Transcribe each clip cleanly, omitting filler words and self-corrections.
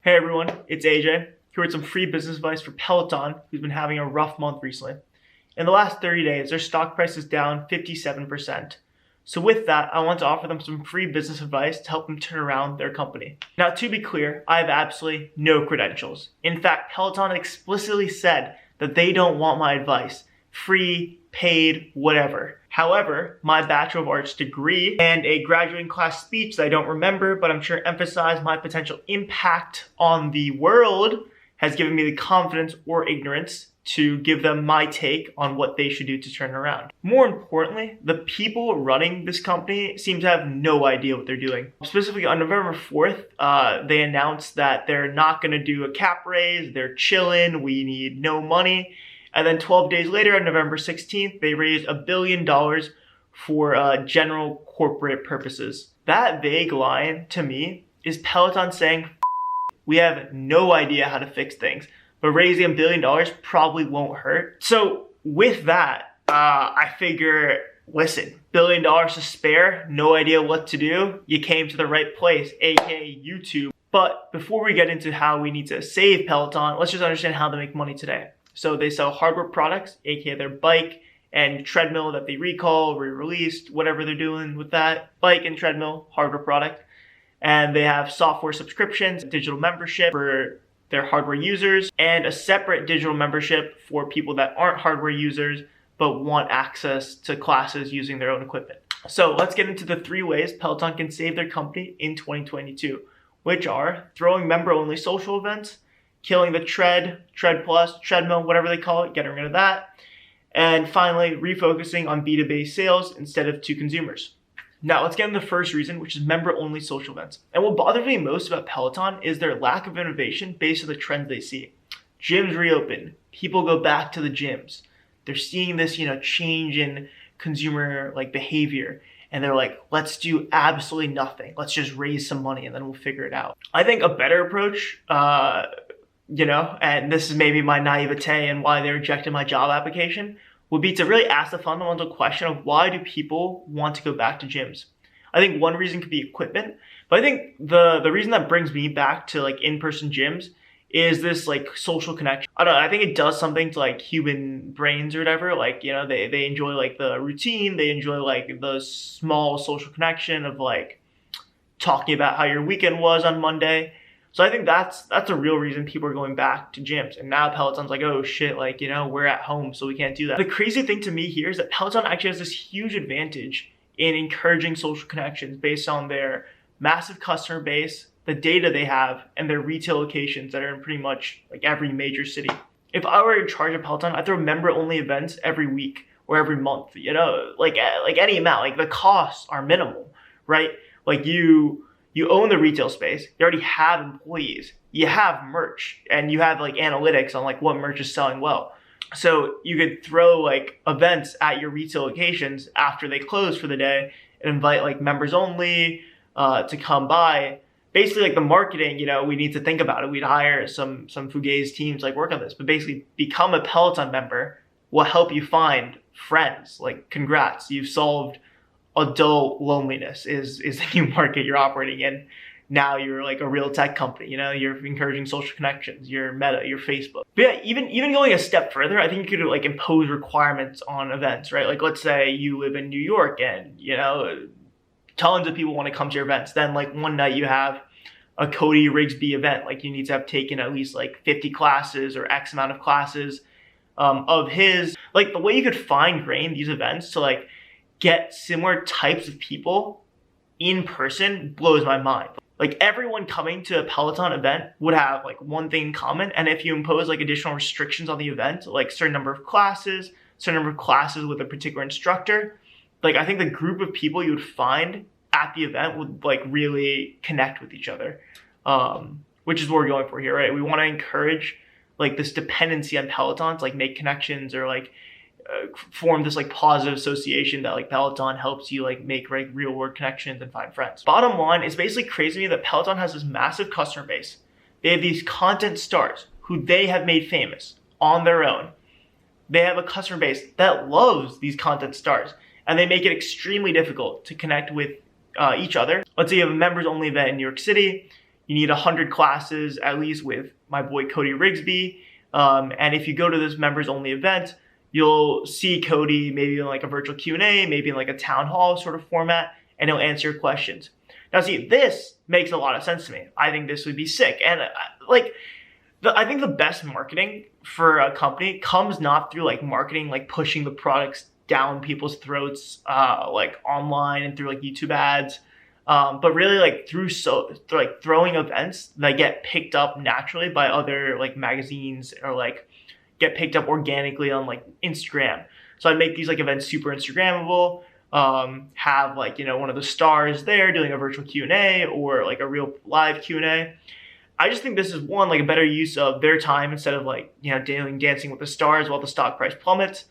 Hey everyone, it's AJ, here with some free business advice for Peloton, who's been having a rough month recently. In the last 30 days, their stock price is down 57%. So with that, I want to offer them some free business advice to help them turn around their company. Now, to be clear, I have absolutely no credentials. In fact, Peloton explicitly said that they don't want my advice. Free, paid, whatever. However, my Bachelor of Arts degree and a graduating class speech that I don't remember, but I'm sure emphasized my potential impact on the world, has given me the confidence or ignorance to give them my take on what they should do to turn around. More importantly, the people running this company seem to have no idea what they're doing. Specifically on November 4th, they announced that they're not going to do a cap raise, they're chilling, we need no money. And then 12 days later, on November 16th, they raised $1 billion for general corporate purposes. That vague line, to me, is Peloton saying, we have no idea how to fix things, but raising $1 billion probably won't hurt. So with that, I figure, listen, $1 billion to spare, no idea what to do, you came to the right place, aka YouTube. But before we get into how we need to save Peloton, let's just understand how they make money today. So they sell hardware products, aka their bike and treadmill that they recall, re-released, whatever they're doing with that. Bike and treadmill, hardware product. And they have software subscriptions, digital membership for their hardware users, and a separate digital membership for people that aren't hardware users but want access to classes using their own equipment. So let's get into the 3 ways Peloton can save their company in 2022, which are throwing member-only social events, killing the tread plus, treadmill, whatever they call it, getting rid of that. And finally, refocusing on B2B sales instead of to consumers. Now, let's get into the first reason, which is member-only social events. And what bothers me most about Peloton is their lack of innovation based on the trends they see. Gyms reopen. People go back to the gyms. They're seeing this, change in consumer behavior. And they're like, let's do absolutely nothing. Let's just raise some money and then we'll figure it out. I think a better approach, and this is maybe my naivete and why they rejected my job application, would be to really ask the fundamental question of why do people want to go back to gyms? I think one reason could be equipment, but I think the reason that brings me back to in-person gyms is this social connection. I don't know, I think it does something to human brains or whatever. They enjoy the routine, they enjoy the small social connection of talking about how your weekend was on Monday. So I think that's a real reason people are going back to gyms. And now Peloton's like, oh shit, we're at home, so we can't do that. The crazy thing to me here is that Peloton actually has this huge advantage in encouraging social connections based on their massive customer base, the data they have, and their retail locations that are in pretty much every major city. If I were in charge of Peloton, I'd throw member-only events every week or every month, any amount. The costs are minimal, right? You own the retail space, you already have employees, you have merch, and you have analytics on what merch is selling well. So you could throw events at your retail locations after they close for the day and invite members only to come by. Basically the marketing, we need to think about it. We'd hire some Fugazi teams work on this, but basically become a Peloton member will help you find friends. Congrats, you've solved adult loneliness is the new market you're operating in. Now you're a real tech company, you're encouraging social connections, you're Meta, you're Facebook. But yeah, even going a step further, I think you could impose requirements on events, right? Let's say you live in New York and, tons of people want to come to your events. Then one night you have a Cody Rigsby event, you need to have taken at least 50 classes or X amount of classes of his. The way you could fine grain these events to get similar types of people in person blows my mind. Everyone coming to a Peloton event would have one thing in common. And if you impose additional restrictions on the event, certain number of classes with a particular instructor, I think the group of people you would find at the event would really connect with each other, which is what we're going for here, right? We want to encourage this dependency on Peloton to make connections or form this positive association that Peloton helps you make real world connections and find friends. Bottom line, it's basically crazy to me that Peloton has this massive customer base. They have these content stars who they have made famous on their own. They have a customer base that loves these content stars, and they make it extremely difficult to connect with each other. Let's say you have a members only event in New York City. You need 100 classes, at least with my boy Cody Rigsby. And if you go to this members only event, you'll see Cody maybe in like a virtual Q&A, maybe in like a town hall sort of format, and he'll answer your questions. Now see, this makes a lot of sense to me. I think this would be sick. And I think the best marketing for a company comes not through like marketing, like pushing the products down people's throats, like online and through like YouTube ads, but really like through throwing events that get picked up naturally by other like magazines or like get picked up organically on like Instagram. So I'd make these like events super Instagrammable, have like, you know, one of the stars there doing a virtual Q&A or like a real live Q&A. I just think this is one, like a better use of their time instead of like, you know, dancing with the stars while the stock price plummets.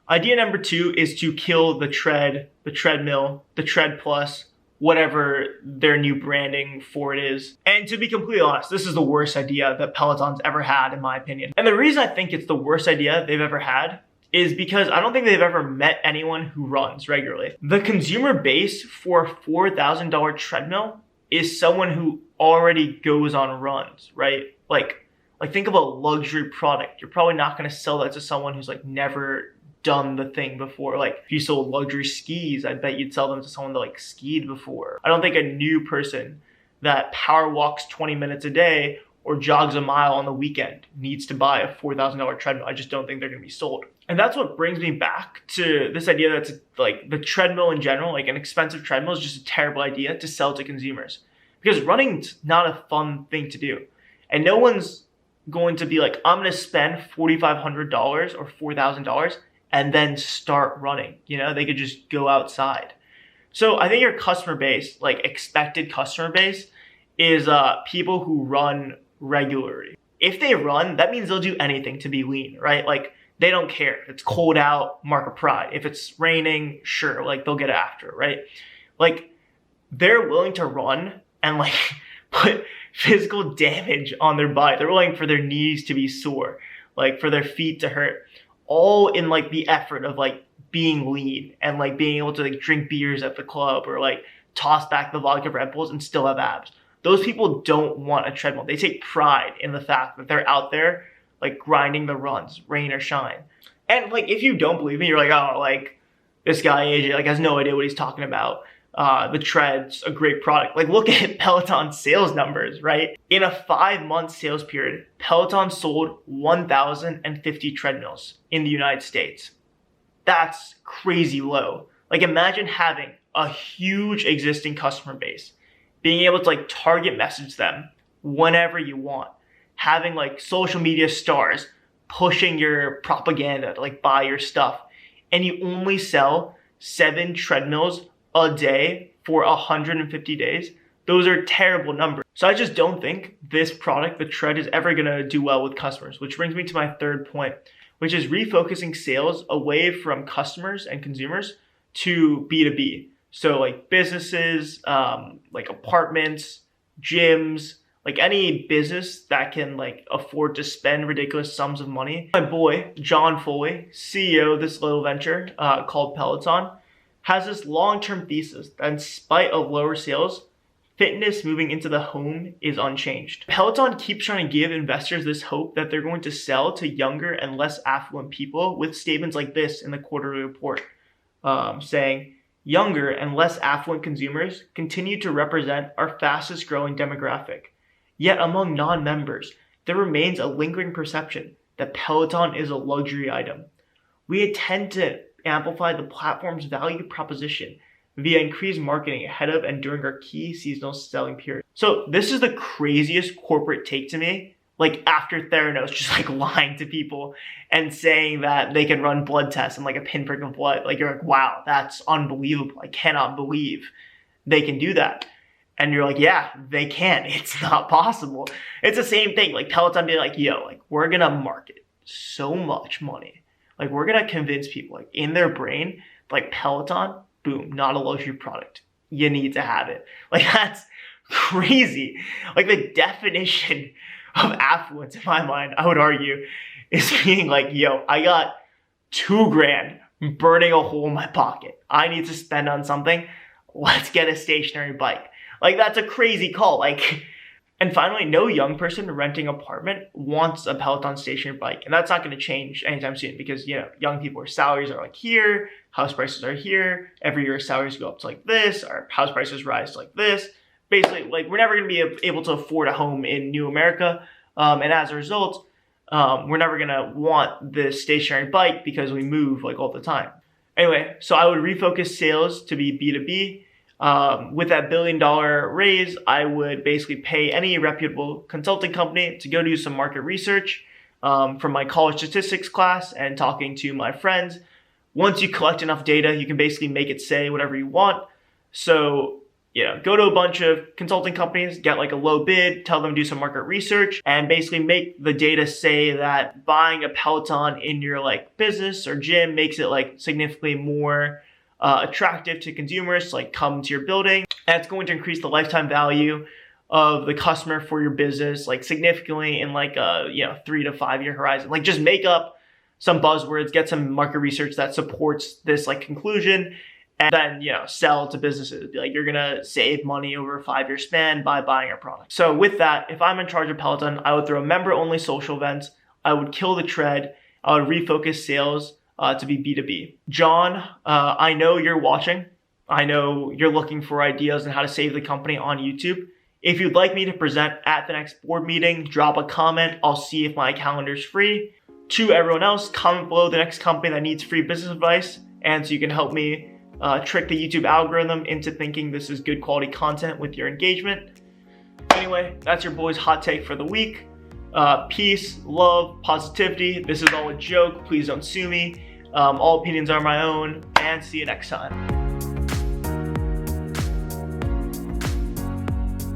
Idea number 2 is to kill the tread, the treadmill, the tread plus, whatever their new branding for it is. And to be completely honest, this is the worst idea that Peloton's ever had, in my opinion. And the reason I think it's the worst idea they've ever had is because I don't think they've ever met anyone who runs regularly. The consumer base for a $4,000 treadmill is someone who already goes on runs, right? Like think of a luxury product. You're probably not going to sell that to someone who's like never done the thing before. Like if you sold luxury skis, I bet you'd sell them to someone that like skied before. I don't think a new person that power walks 20 minutes a day or jogs a mile on the weekend needs to buy a $4,000 treadmill. I just don't think they're going to be sold. And that's what brings me back to this idea that's like the treadmill in general, like an expensive treadmill is just a terrible idea to sell to consumers, because running's not a fun thing to do. And no one's going to be like, I'm going to spend $4,500 or $4,000 and then start running. You know, they could just go outside. So I think your customer base, like expected customer base, is people who run regularly. If they run, that means they'll do anything to be lean, right? Like they don't care. If it's cold out, mark a pride. If it's raining, sure, like they'll get after it, right? Like they're willing to run and like put physical damage on their body. They're willing for their knees to be sore, like for their feet to hurt, all in like the effort of like being lean and like being able to like drink beers at the club or like toss back the vodka Red Bulls and still have abs. Those people don't want a treadmill. They take pride in the fact that they're out there like grinding the runs, rain or shine. And like if you don't believe me, you're like, oh, like this guy AJ like has no idea what he's talking about. The tread's a great product. Like look at Peloton's sales numbers, right? In a 5-month sales period, Peloton sold 1,050 treadmills in the United States. That's crazy low. Like imagine having a huge existing customer base, being able to like target message them whenever you want, having like social media stars pushing your propaganda to like buy your stuff, and you only sell 7 treadmills a day for 150 days. Those are terrible numbers. So I just don't think this product, the tread, is ever gonna do well with customers, which brings me to my third point, which is refocusing sales away from customers and consumers to B2B. So like businesses, like apartments, gyms, like any business that can like afford to spend ridiculous sums of money. My boy, John Foley, CEO of this little venture called Peloton, has this long-term thesis that in spite of lower sales, fitness moving into the home is unchanged. Peloton keeps trying to give investors this hope that they're going to sell to younger and less affluent people with statements like this in the quarterly report, saying, younger and less affluent consumers continue to represent our fastest growing demographic. Yet among non-members, there remains a lingering perception that Peloton is a luxury item. We intend to amplify the platform's value proposition via increased marketing ahead of and during our key seasonal selling period. So this is the craziest corporate take to me. Like after Theranos just like lying to people and saying that they can run blood tests and like a pinprick of blood. Like you're like, wow, that's unbelievable. I cannot believe they can do that. And you're like, yeah, they can. It's not possible. It's the same thing. Like Peloton being like, yo, like we're gonna market so much money. Like we're gonna convince people like in their brain, like Peloton, boom, not a luxury product. You need to have it. Like that's crazy. Like the definition of affluence in my mind, I would argue, is being like, yo, I got $2,000 burning a hole in my pocket. I need to spend on something. Let's get a stationary bike. Like that's a crazy call. Like And finally, no young person renting an apartment wants a Peloton stationary bike. And that's not going to change anytime soon because, young people's salaries are like here, house prices are here. Every year salaries go up to like this, our house prices rise to like this. Basically, like we're never going to be able to afford a home in New America. And as a result, we're never going to want this stationary bike because we move like all the time. Anyway, so I would refocus sales to be B2B. With that $1 billion raise, I would basically pay any reputable consulting company to go do some market research from my college statistics class and talking to my friends. Once you collect enough data, you can basically make it say whatever you want. So, go to a bunch of consulting companies, get like a low bid, tell them to do some market research, and basically make the data say that buying a Peloton in your like business or gym makes it like significantly more attractive to consumers to like come to your building. And it's going to increase the lifetime value of the customer for your business like significantly in like a 3 to 5 year horizon. Like just make up some buzzwords, get some market research that supports this like conclusion, and then sell to businesses. Be like, you're gonna save money over a 5-year span by buying our product. So with that, if I'm in charge of Peloton, I would throw member only social events. I would kill the tread. I would refocus sales to be B2B. John, I know you're watching. I know you're looking for ideas on how to save the company on YouTube. If you'd like me to present at the next board meeting, drop a comment. I'll see if my calendar's free. To everyone else, comment below the next company that needs free business advice, and so you can help me trick the YouTube algorithm into thinking this is good quality content with your engagement. Anyway, that's your boy's hot take for the week. Peace, love, positivity. This is all a joke. Please don't sue me. All opinions are my own, and see you next time.